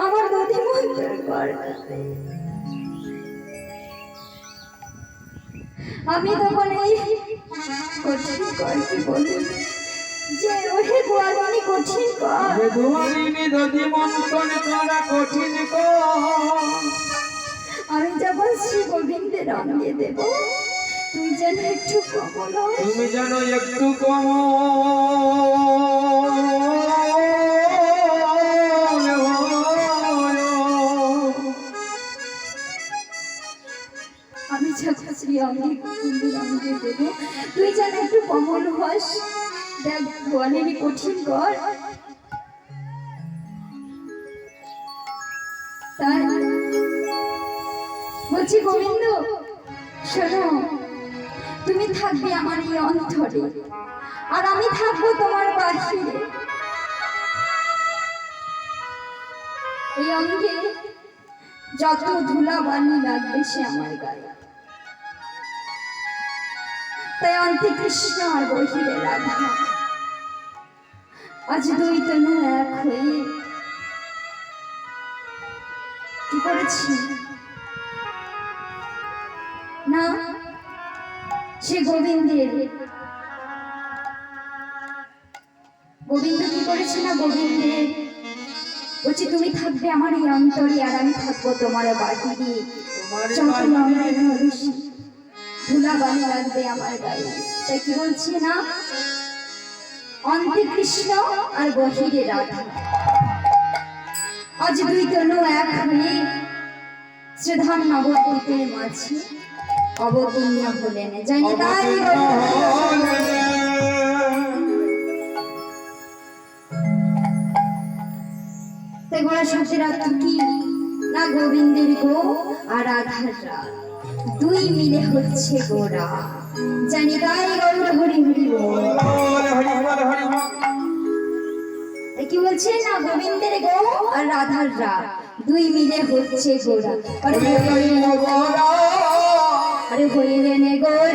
আমার নদী মন্ত্রের ঘর আমি তখন এই কঠিন কর কি বলি যে ওহে গোয়ালিনী কঠিন কর গোয়ালিনী নদী মন্থন করা কঠিন কর আমি যখন শ্রী গোবিন্দের অঙ্গে দেব তুই যেন একটু কমল তুমি যেন একটু কমল আমি যখন শ্রী অঙ্গে গোবিন্দের অঙ্গে দেব তুই যেন একটু কমল হস দেখ গোয়ালিনী কঠিন কর তাই বলছি গোবিন্দ শোনো তুমি থাকবে আমার এই অন্তরে আর আমি থাকবো তোমার বাহিরে এই অঙ্গে যত ধুলা বালি লাগবে সে আমার গায়ে তাই অন্তে কৃষ্ণ আর বহিরে রাধা আজ দুই তনু এক হয়ে কি করেছি না সে গোবিন্দের গোবিন্দ কি করেছে না গোবিন্দের বলছি তুমি থাকবে আমার এই অন্তরে আর আমি থাকবো তোমার বাহিরে ধুলা বালি লাগবে আমার গায়ে তাই কি বলছি না অন্তে কৃষ্ণ আর বহিরে রাধা আজ দুই তনু এক হয়ে শ্রীধাম নবদ্বীপের মাঝে অবতীর্ণ হলেন জানি তাই গোড়া সাথেরা কি না গোবিন্দের গো আর রাধার রাত দুই মিলে হচ্ছে গোড়া জানি তাই গৌর হরি হরি বল কি বলছে না গোবিন্দের গো আর রাধার রাত দুই মিলে হচ্ছে গোড়া আরে হইলেন গো